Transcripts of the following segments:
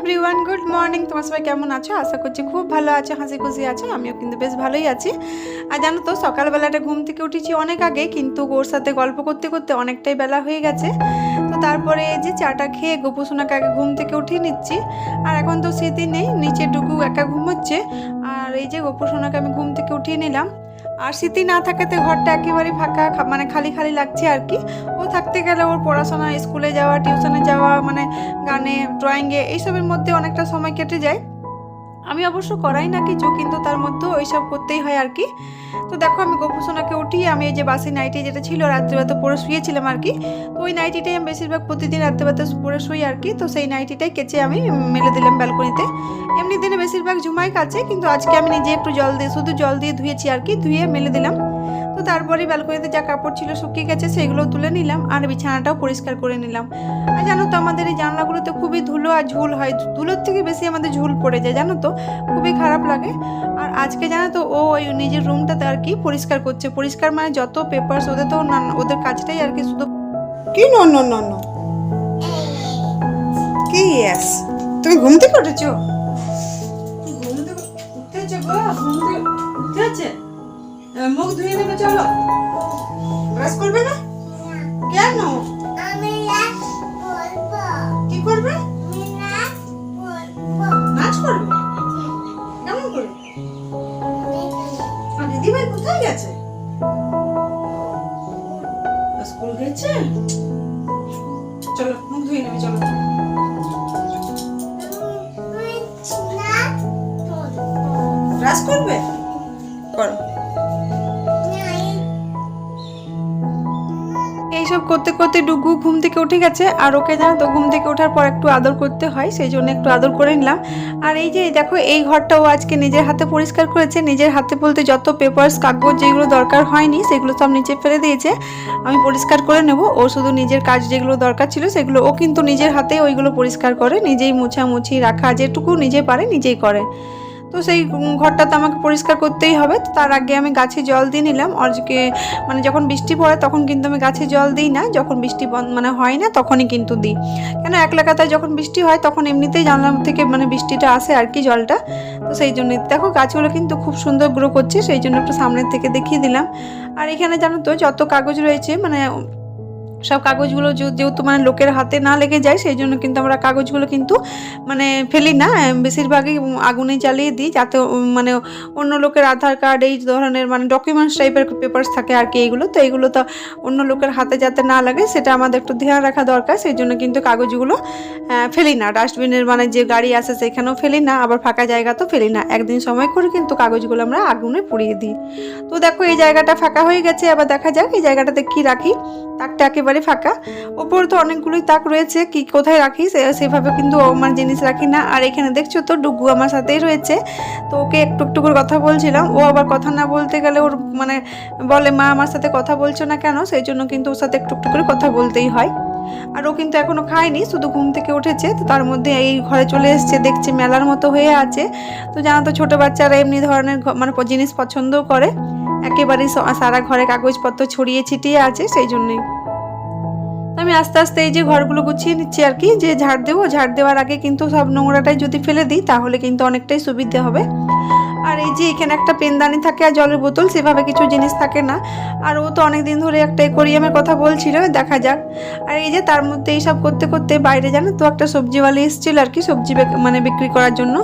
Everyone, good morning. তোমার সবাই কেমন আছো? আশা করছি খুব ভালো আছো, হাসি খুশি আছো। আমিও কিন্তু বেশ ভালোই আছি। আর জানো তো, সকালবেলাটা ঘুম থেকে উঠেছি অনেক আগে, কিন্তু ওর সাথে গল্প করতে করতে অনেকটাই বেলা হয়ে গেছে। তো তারপরে এই যে চাটা খেয়ে গোপু সোনাকে আগে ঘুম থেকে উঠিয়ে নিচ্ছি। আর এখন তো স্মৃতি নেই, নিচে ডুগু একা ঘুমোচ্ছে। আর এই যে গোপু সোনাকে আমি ঘুম থেকে উঠিয়ে নিলাম। আর স্মৃতি না থাকাতে ঘরটা একেবারে ফাঁকা, মানে খালি খালি লাগছে আর কি। ও থাকতে গেলে ওর পড়াশোনা, স্কুলে যাওয়া, টিউশনে যাওয়া, মানে গানে, ড্রয়িংয়ে, এইসবের মধ্যে অনেকটা সময় কেটে যায়। আমি অবশ্য করাই না কিছু, কিন্তু তার মধ্যেও ওইসব করতেই হয় আর কি। তো দেখো, আমি গোপু সোনাকে উঠিয়ে আমি এই যে বাসি নাইটি যেটা ছিল রাত্রিবেলা পরে শুয়েছিলাম আর কি, তো ওই নাইটিটাই আমি বেশিরভাগ প্রতিদিন রাত্রিবেলা পরে শুই আর কি। তো সেই নাইটিটাই কেচে আমি মেলে দিলাম ব্যালকনিতে। এমনি দিনে বেশিরভাগ ঝুমাই কাছে, কিন্তু আজকে আমি নিজে একটু জল দিয়ে, শুধু জল দিয়ে ধুয়েছি আর কি, ধুয়ে মেলে দিলাম। তো তারপরে ব্যালকনিতে যা কাপড় ছিল শুকিয়ে গেছে, সেগুলো তুলে নিলাম আর বিছানাটাও পরিষ্কার করে নিলাম। আর জানো তো, আমাদের এই জানলাগুলোতে খুবই ধুলো আর ঝুল হয়, ধুলোর থেকে বেশি আমাদের ঝুল পড়ে যায়, জানো তো, খুবই খারাপ লাগে। আর আজকে জানো তো, ও ওই নিজের রুমটাতে আর কি পরিষ্কার করছে। পরিষ্কার মানে যত পেপারস, ওদের তো ওদের কাজটাই আর কি শুধু কি নো নো নো নো কি ইয়েস। তুমি ঘুম থেকে উঠেছো? ঘুম থেকে উঠেছো গো? ঘুম থেকে উঠেছে? মুখ ধুয়ে নেবে, চলো। ব্রাশ করবে না কেন? কি করবে? নাচ করবে? কেমন করে? দিদিভাই কোথায় গেছে? স্কুল গেছে? চলো মুখ ধুয়ে নেবে, চলো। ব্রাশ করবে? করো। এইসব করতে করতে ডুগু ঘুম থেকে উঠে গেছে। আর ওকে জানো তো, ঘুম থেকে ওঠার পর একটু আদর করতে হয়, সেই জন্য একটু আদর করে নিলাম। আর এই যে দেখো, এই ঘরটা ও আজকে নিজের হাতে পরিষ্কার করেছে। নিজের হাতে বলতে যত পেপারস, কাগজ যেগুলো দরকার হয়নি সেগুলো সব নিচে ফেলে দিয়েছে। আমি পরিষ্কার করে নেব। ও শুধু নিজের কাজ যেগুলো দরকার ছিল সেগুলো ও কিন্তু নিজের হাতে ওইগুলো পরিষ্কার করে, নিজেই মোছামুছি রাখা যেটুকু নিজে পারে নিজেই করে। তো সেই ঘরটা তো আমাকে পরিষ্কার করতেই হবে। তো তার আগে আমি গাছে জল দিয়ে নিলাম। আজকে মানে যখন বৃষ্টি পড়ে তখন কিন্তু আমি গাছে জল দিই না, যখন বৃষ্টি মানে হয় না তখনই কিন্তু দিই। কেন, এক লাগাতার যখন বৃষ্টি হয় তখন এমনিতেই জানলা থেকে মানে বৃষ্টিটা আসে আর কি, জলটা। তো সেই জন্যই দেখো, গাছগুলো কিন্তু খুব সুন্দর গ্রো করছে, সেই জন্য একটু সামনের থেকে দেখিয়ে দিলাম। আর এখানে জানো তো, যত কাগজ রয়েছে, মানে সব কাগজগুলো যেহেতু মানে লোকের হাতে না লেগে যায়, সেই জন্য কিন্তু আমরা কাগজগুলো কিন্তু মানে ফেলি না, বেশিরভাগই আগুনে জ্বালিয়ে দিই, যাতে মানে অন্য লোকের আধার কার্ড, এই ধরনের মানে ডকুমেন্টস টাইপের পেপারস থাকে আর কি, এইগুলো তো এইগুলো তো অন্য লোকের হাতে যাতে না লাগে, সেটা আমাদের একটু ধ্যান রাখা দরকার। সেই জন্য কিন্তু কাগজগুলো ফেলি না, ডাস্টবিনের মানে যে গাড়ি আসে সেখানেও ফেলি না, আবার ফাঁকা জায়গা তো ফেলি না। একদিন সময় করে কিন্তু কাগজগুলো আমরা আগুনে পুড়িয়ে দিই। তো দেখো, এই জায়গাটা ফাঁকা হয়ে গেছে। আবার দেখা যাক এই জায়গাটাতে কি রাখি। তাকটা একেবারে ফাঁকা, ওপরে তো অনেকগুলোই তাক রয়েছে, কি কোথায় রাখি সেভাবে কিন্তু আমার জিনিস রাখি না। আর এখানে দেখছো তো, ডুগু আমার সাথেই রয়েছে। তো ওকে একটু একটু করে কথা বলছিলাম। ও আবার কথা না বলতে গেলে ওর মানে বলে, মা আমার সাথে কথা বলছো না কেন? সেই জন্য কিন্তু ওর সাথে একটু একটু করে কথা বলতেই হয়। আর ও কিন্তু এখনো খায়নি, শুধু ঘুম থেকে উঠেছে। তো তার মধ্যে এই ঘরে চলে এসছে, দেখছে মেলার মতো হয়ে আছে। তো জানো তো, ছোট বাচ্চারা এমনি ধরনের মানে জিনিস পছন্দও করে। একেবারেই সারা ঘরে কাগজপত্র ছড়িয়ে ছিটিয়ে আছে, সেই জন্যই আমি আস্তে আস্তে এই যে ঘরগুলো গুছিয়ে নিচ্ছি আর কি, যে ঝাড় দেবো। ঝাড় দেওয়ার আগে কিন্তু সব নোংরাটাই যদি ফেলে দিই তাহলে কিন্তু অনেকটাই সুবিধা হবে। আর এই যে এখানে একটা পেনদানি থাকে আর জলের বোতল, সেভাবে কিছু জিনিস থাকে না। আর ও তো অনেকদিন ধরে একটা অ্যাকোয়ারিয়ামের কথা বলছিল, দেখা যাক। আর এই যে তার মধ্যে এইসব করতে করতে বাইরে জানো তো একটা সবজিওয়ালা এসেছিল আর কি, সবজি মানে বিক্রি করার জন্য।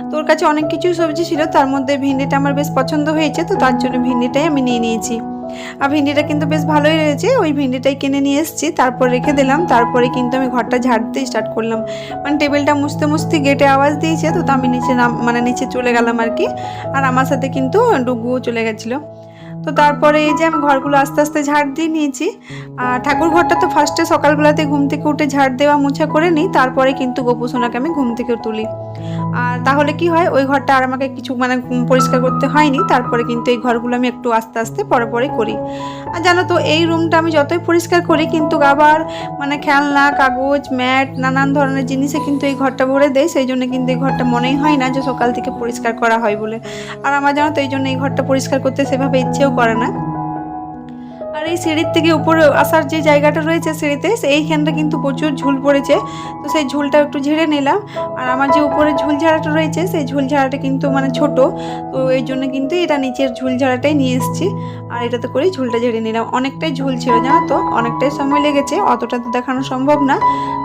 তো ওর কাছে অনেক কিছু সবজি ছিল, তার মধ্যে ভিন্ডিটা আমার বেশ পছন্দ হয়েছে, তো তার জন্য ভিন্ডিটাই আমি নিয়ে নিয়েছি। আর ভিন্ডিটা কিন্তু বেশ ভালোই রয়েছে, ওই ভিন্ডিটাই কিনে নিয়ে এসেছি, তারপর রেখে দিলাম। তারপরে কিন্তু আমি ঘরটা ঝাড়তে স্টার্ট করলাম। মানে টেবিলটা মুছতে মুছতে গেটে আওয়াজ দিয়েছে, তো আমি নিচে মানে নিচে চলে গেলাম আর কি। আর আমার সাথে কিন্তু ডুগুও চলে গেছিলো। তো তারপরে এই যে আমি ঘরগুলো আস্তে আস্তে ঝাড় দিয়ে নিয়েছি। আর ঠাকুর ঘরটা তো ফার্স্টে সকালবেলাতে ঘুম থেকে উঠে ঝাড় দেওয়া মোছা করে নিই, তারপরে কিন্তু গোপু সোনাকে আমি ঘুম থেকে তুলি। আর তাহলে কি হয়, ওই ঘরটা আর আমাকে কিছু মানে পরিষ্কার করতে হয়নি। তারপরে কিন্তু এই ঘরগুলো আমি একটু আস্তে আস্তে পরে পরে করি। আর জানো তো, এই রুমটা আমি যতই পরিষ্কার করি কিন্তু আবার মানে খেলনা, কাগজ, ম্যাট, নানান ধরনের জিনিসে কিন্তু এই ঘরটা ভরে দেয়, সেই জন্য কিন্তু এই ঘরটা মনেই হয় না যে সকাল থেকে পরিষ্কার করা হয় বলে। আর আমার জানো তো, এই জন্য এই ঘরটা পরিষ্কার করতে সেভাবে ইচ্ছেও করে না। আর আর এই সিঁড়ির থেকে উপরে আসার যে জায়গাটা রয়েছে সিঁড়িতে এইখানটা কিন্তু প্রচুর ঝুল পড়েছে, তো সেই ঝুলটা একটু ঝেড়ে নিলাম। আর আমার যে উপরে ঝুল ঝাড়াটা রয়েছে সেই ঝুল ঝাড়াটা কিন্তু মানে ছোট, তো এই জন্য কিন্তু এটা নিচের ঝুল ঝাড়াটাই নিয়ে এসেছি আর এটাতে করে ঝুলটা ঝেড়ে নিলাম। অনেকটাই ঝুল ছিল জানো তো, অনেকটাই সময় লেগেছে, অতটা তো দেখানো সম্ভব না,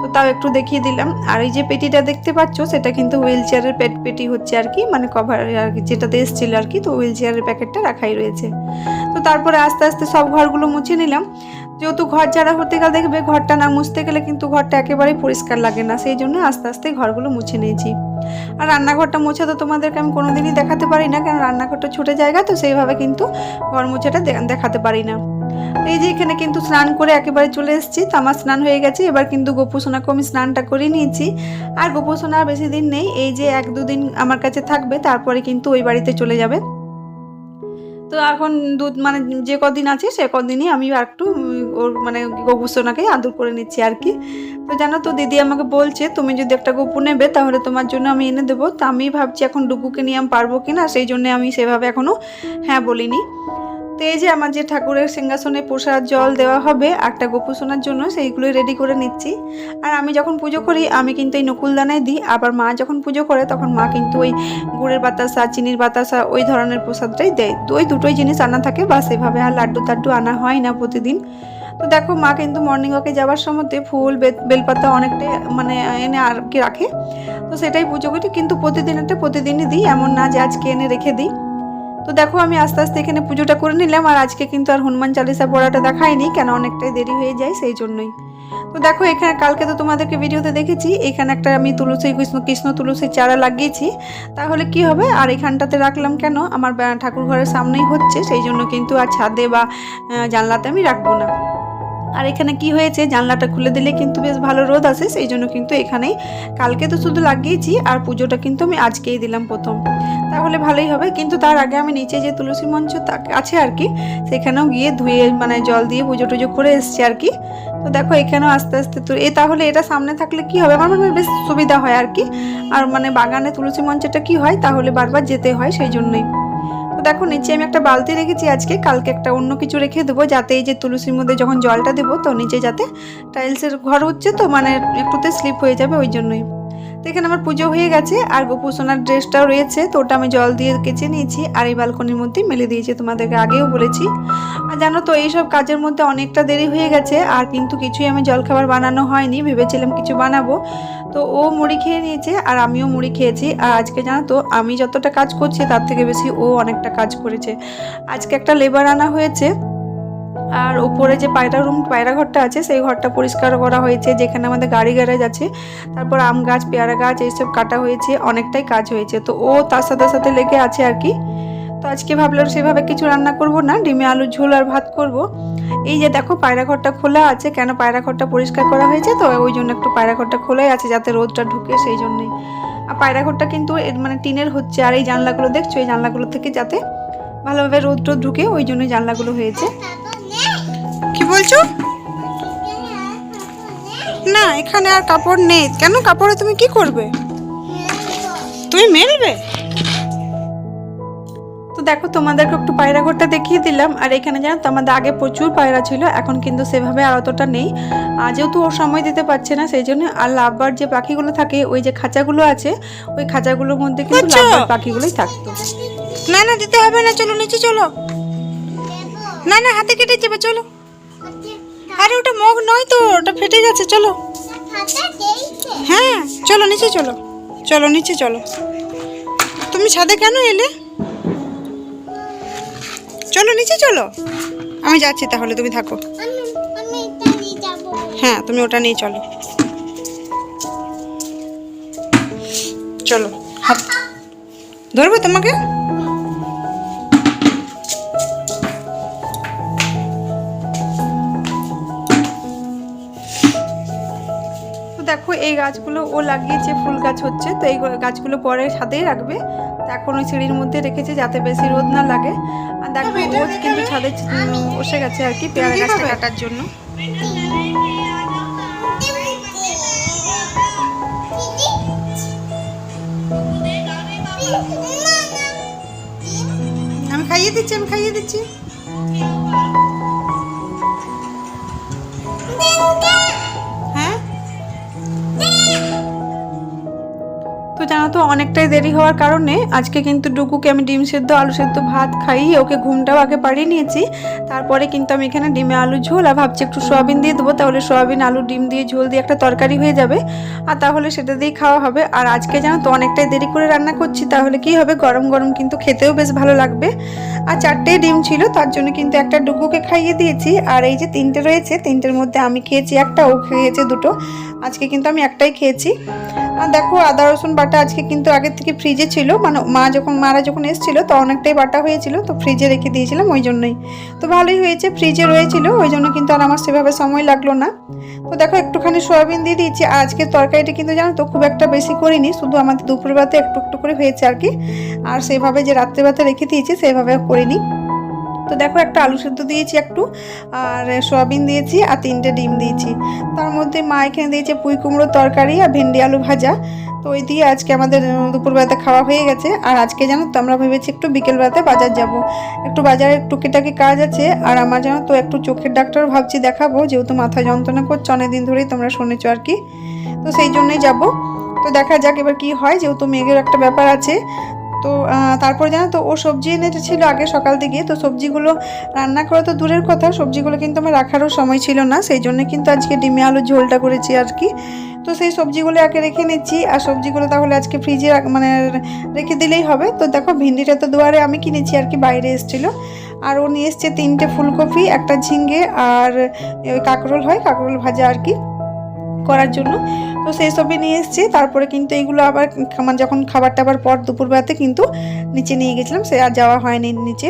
তো তাও একটু দেখিয়ে দিলাম। আর এই যে পেটিটা দেখতে পাচ্ছ সেটা কিন্তু হুইল চেয়ারের পেটি হচ্ছে আর কি, মানে কভার আর কি যেটাতে এসেছিল আর কি, তো হুইল চেয়ারের প্যাকেটটা রাখাই রয়েছে। তো তারপরে আস্তে আস্তে সব ঘরগুলো মুছে নিলাম, যেহেতু ঘর ঝাড়া হতে গেলে দেখবে ঘরটা না মুছতে গেলে কিন্তু ঘরটা একেবারেই পরিষ্কার লাগে না, সেই জন্য আস্তে আস্তে ঘরগুলো মুছে নিয়েছি। আর রান্নাঘরটা মোছা তো তোমাদেরকে আমি কোনোদিনই দেখাতে পারি না, কারণ রান্নাঘরটা ছোটো জায়গা, তো সেইভাবে কিন্তু ঘর মোছাটা দেখাতে পারি না। এই যে এখানে কিন্তু স্নান করে একেবারে চলে এসেছি, তো আমার স্নান হয়ে গেছে। এবার কিন্তু গোপুসোনাকে আমি স্নানটা করে নিয়েছি। আর গোপুসোনা আর বেশি দিন নেই, এই যে 1-2 দিন আমার কাছে থাকবে, তারপরে কিন্তু ওই বাড়িতে চলে যাবে। তো এখন মানে যে কদিন আছে সে কদিনই আমি একটু ওর মানে গোপুসোনাকে আদর করে নিচ্ছি আর কি। তো জানো তো দিদি আমাকে বলছে তুমি যদি একটা গপু নেবে তাহলে তোমার জন্য আমি এনে দেবো। তো আমি ভাবছি এখন ডুগুকে নিয়ে আমি পারবো কিনা, সেই জন্য আমি সেভাবে এখনও হ্যাঁ বলিনি। তো এই যে আমার যে ঠাকুরের সিংহাসনে প্রসাদ জল দেওয়া হবে একটা গোপুসোনার জন্য, সেইগুলোই রেডি করে নিচ্ছি। আর আমি যখন পুজো করি আমি কিন্তু এই নকুলদানায় দিই, আবার মা যখন পুজো করে তখন মা কিন্তু ওই গুড়ের বাতাসা চিনির বাতাসা ওই ধরনের প্রসাদটাই দেয়, তো ওই দুটোই জিনিস আনা থাকে বা সেভাবে আর লাড্ডু টাড্ডু আনা হয় না প্রতিদিন। তো দেখো মা কিন্তু মর্নিং ওয়াকে যাওয়ার সময়তে ফুল বেলপাতা অনেকটাই মানে এনে আর কি রাখে, তো সেটাই পুজো করি, কিন্তু প্রতিদিনই দিই, এমন না যে আজকে এনে রেখে দিই। তো দেখো আমি আস্তে আস্তে এখানে পুজোটা করে নিলাম, আর আজকে কিন্তু আর হনুমান চালিসা পড়াটা দেখাইনি, কেন অনেকটাই দেরি হয়ে যায় সেই জন্যই। তো দেখো এখানে কালকে তো তোমাদেরকে ভিডিওতে দেখেছি, এখানে একটা আমি তুলসী কৃষ্ণ তুলসীর চারা লাগিয়েছি, তাহলে কি হবে আর এখানটাতে রাখলাম কেন, আমার ঠাকুর ঘরের সামনেই হচ্ছে, সেই জন্য কিন্তু আর ছাদে বা জানলাতে আমি রাখবো না। আর এখানে কি হয়েছে জানলাটা খুলে দিলে কিন্তু বেশ ভালো রোদ আসে, সেই জন্য কিন্তু এখানেই কালকে তো শুধু লাগিয়েছি, আর পুজোটা কিন্তু আমি আজকেই দিলাম প্রথম, তাহলে ভালোই হবে। কিন্তু তার আগে আমি নিচে যে তুলসী মঞ্চ আছে আর কি, সেখানেও গিয়ে ধুয়ে মানে জল দিয়ে পুজো টুজো করে এসছি আর কি। তো দেখো এখানেও আস্তে আস্তে তো তাহলে এটা সামনে থাকলে কি হবে, আমার মনে হয় বেশ সুবিধা হয় আর কি। আর মানে বাগানে তুলসী মঞ্চটা কি হয় তাহলে বারবার যেতে হয়, সেই জন্যই। তো দেখো নিচে আমি একটা বালতি রেখেছি আজকে, কালকে একটা অন্য কিছু রেখে দেবো, যাতে এই যে তুলসীর মধ্যে যখন জলটা দেবো তো নিচে যাতে টাইলসের ঘর হচ্ছে তো মানে একটুতে স্লিপ হয়ে যাবে, ওই জন্যই। তো এখানে আমার পুজো হয়ে গেছে, আর গোপুসোনার ড্রেসটাও রয়েছে, তো ওটা আমি জল দিয়ে কেচে নিয়েছি আর এই বালকনির মধ্যেই মেলে দিয়েছি, তোমাদেরকে আগেও বলেছি। আর জানো তো এইসব কাজের মধ্যে অনেকটা দেরি হয়ে গেছে, আর কিন্তু কিছুই আমি জলখাবার বানানো হয়নি, ভেবেছিলাম কিছু বানাবো, তো ও মুড়ি খেয়ে নিয়েছে আর আমিও মুড়ি খেয়েছি। আর আজকে জানো তো আমি যতটা কাজ করছি তার থেকে বেশি ও অনেকটা কাজ করেছে। আজকে একটা লেবার আনা হয়েছে, আর উপরে যে পায়রা ঘরটা আছে সেই ঘরটা পরিষ্কার করা হয়েছে, যেখানে আমাদের গাড়ি গ্যারেজ আছে, তারপর আম গাছ পেয়ারা গাছ এইসব কাটা হয়েছে, অনেকটাই কাজ হয়েছে, তো ও তার সাথে সাথে লেগে আছে আর কি। তো আজকে ভাবলাম সেভাবে কিছু রান্না করব না, ডিমে আলুর ঝোল আর ভাত করব। এই যে দেখো পায়রা ঘরটা খোলা আছে, কেন পায়রা ঘরটা পরিষ্কার করা হয়েছে, তো ওই জন্য একটু পায়রা ঘরটা খোলাই আছে যাতে রোদটা ঢুকে, সেই জন্যই। আর পায়রা ঘরটা কিন্তু মানে টিনের হচ্ছে, আর এই জানলাগুলো দেখছো এই জানলাগুলো থেকে যাতে ভালোভাবে রোদ ঢুকে, ওই জন্যই জানলাগুলো হয়েছে। কি বলছো? না এখানে আর কাপড় নেই। কেন কাপড়ে তুমি কি করবে? তুমি মেলবে? তো দেখো তোমাদেরকে একটু পায়রা ঘরটা দেখিয়ে দিলাম। আর এখানে জানো তো আমাদের আগে প্রচুর পায়রা ছিল, এখন কিন্তু সেভাবে আর অতটা নেই, যেহেতু ও সময় দিতে পারছে না সেই জন্য। আর লাভবার যে পাখিগুলো থাকে ওই যে খাঁচাগুলো আছে, ওই খাঁচাগুলোর মধ্যে কিন্তু লাভবার পাখিগুলোই থাকতো। না না দিতে হবে না, চলো নিচে চলো। না না হাতে কেটে যাবে, চলো। আরে ওটা মগ নয় তো, ওটা ফেটে গেছে, চলো। হ্যাঁ চলো নিচে চলো, চলো নিচে চলো। তুমি ছাদে কেন এলে? চলো নিচে চলো, আমি যাচ্ছি তাহলে, তুমি থাকো। হ্যাঁ তুমি ওটা নিয়ে চলো, চলো। হাত ধরবো তোমাকে? দেখো এই গাছগুলো ও লাগিয়েছে, ফুল গাছ হচ্ছে, তো এই গাছগুলো পরে ছাদেই রাখবে, তো এখন ওই সিঁড়ির মধ্যে রেখেছে যাতে বেশি রোদ না লাগে। আর দেখো ও কিন্তু ছাদে বসে গেছে আর কি পেয়ারা গাছটা কাটার জন্য। আমি খাইয়ে দিচ্ছি তো জানো তো অনেকটাই দেরি হওয়ার কারণে আজকে কিন্তু ডুগুকে আমি ডিম সেদ্ধ আলু সেদ্ধ ভাত খাইয়ে ওকে ঘুমটাও আগে পাড়িয়ে নিয়েছি। তারপরে কিন্তু আমি এখানে ডিমে আলু ঝোল আর ভাবছি একটু সয়াবিন দিয়ে দেবো, তাহলে সয়াবিন আলু ডিম দিয়ে ঝোল দিয়ে একটা তরকারি হয়ে যাবে, আর তাহলে সেটা দিয়েই খাওয়া হবে। আর আজকে জানো তো অনেকটাই দেরি করে রান্না করছি, তাহলে কি হবে গরম গরম কিন্তু খেতেও বেশ ভালো লাগবে। আর 4টেই ডিম ছিল, তার জন্য কিন্তু একটা ডুগুকে খাইয়ে দিয়েছি। আর এই যে 3টে রয়েছে, 3টের মধ্যে আমি খেয়েছি একটা, ও খেয়েছে 2টো। আজকে কিন্তু আমি একটাই খেয়েছি। আর দেখো আদা রসুন বাটা আজকে কিন্তু আগের থেকে ফ্রিজে ছিল, মানে মারা যখন এসেছিলো তো অনেকটাই বাটা হয়েছিল, তো ফ্রিজে রেখে দিয়েছিলাম ওই জন্যই। তো ভালোই হয়েছে, ফ্রিজে রয়েছিল ওই জন্য কিন্তু আর আমার সেভাবে সময় লাগলো না। তো দেখো একটুখানি সয়াবিন দিয়ে দিয়েছি। আর আজকের তরকারিটা কিন্তু জানো তো খুব একটা বেশি করিনি, শুধু আমাদের দুপুর ভাতে একটু একটু করে হয়েছে আর কি। আর সেভাবে যে রাত্রে ভাতে রেখে দিয়েছি সেভাবে করিনি। তো দেখো একটা আলু সেদ্ধ দিয়েছি একটু, আর সয়াবিন দিয়েছি, আর 3টে ডিম দিয়েছি। তার মধ্যে মা এখানে দিয়েছে পুঁই কুমড়োর তরকারি আর ভেন্ডি আলু ভাজা। তো ওই দিয়ে আজকে আমাদের দুপুরবেলাতে খাওয়া হয়ে গেছে। আর আজকে জানো তো আমরা ভেবেছি একটু বিকেলবেলাতে বাজার যাব, একটু বাজারে টুকিটাকি কাজ আছে। আর আমার জানো তো একটু চোখের ডাক্তার ভাবছি দেখাবো, যেহেতু মাথা যন্ত্রণা করছে অনেকদিন ধরেই, তোমরা শুনেছো আর কি। তো সেই জন্যই যাব। তো দেখা যাক এবার কি হয়, যেহেতু মেঘের একটা ব্যাপার আছে। তো তারপর জানো তো ও সবজি এনেছিল আগে সকাল থেকে, তো সবজিগুলো রান্না করা তো দূরের কথা, সবজিগুলো কিন্তু আমার রাখারও সময় ছিল না, সেই জন্য কিন্তু আজকে ডিমে আলুর ঝোলটা করেছি আর কি। তো সেই সবজিগুলো আগে রেখে নিচ্ছি, আর সবজিগুলো তাহলে আজকে ফ্রিজে মানে রেখে দিলেই হবে। তো দেখো ভিন্ডিটা তো দুয়ারে আমি কিনেছি আর কি, বাইরে এসেছিলো। আর ও নিয়ে এসছে 3টে ফুলকপি, একটা ঝিঙ্গে, আর কাঁকরোল হয়, কাঁকরোল ভাজা আর কি করার জন্য। তো সেই সবই নিয়ে এসেছি। তারপরে কিন্তু এইগুলো আবার যখন খাবার টাবার পর দুপুরবেলাতে কিন্তু নিচে নিয়ে গেছিলাম, সে আর যাওয়া হয়নি নিচে।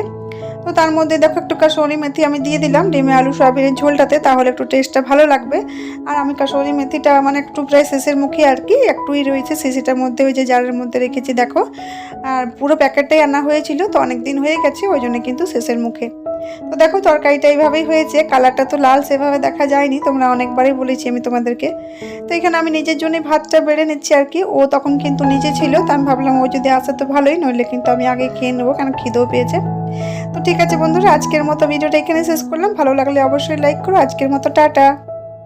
তো তার মধ্যে দেখো একটু কাসুরি মেথি আমি দিয়ে দিলাম ডিমে আলু সয়াবিনের ঝোলটাতে, তাহলে একটু টেস্টটা ভালো লাগবে। আর আমি কাসুরি মেথিটা মানে একটু প্রায় শেষের মুখে আর কি, একটুই রয়েছে শিশিটার মধ্যে, ওই যে জারের মধ্যে রেখেছি দেখো। আর পুরো প্যাকেটটাই আনা হয়েছিল, তো অনেক দিন হয়ে গেছে ওই জন্য কিন্তু শেষের মুখে। তো দেখো তরকারিটা এইভাবেই হয়েছে, কালারটা তো লাল সেভাবে দেখা যায়নি, তোমরা অনেকবারই বলেছি আমি তোমাদেরকে। তো এখানে আমি নিজের জন্যই ভাতটা বেড়ে নিচ্ছি আর কি, ও তখন কিন্তু নিজে ছিল, তো আমি ভাবলাম ও যদি আসে তো ভালোই, নইলে কিন্তু আমি আগে খেয়ে নেবো, কারণ খিদেও পেয়েছে। তো ঠিক আছে বন্ধুরা, আজকের মতো ভিডিওটা এখানে শেষ করলাম। ভালো লাগলে অবশ্যই লাইক করো। আজকের মতো টাটা।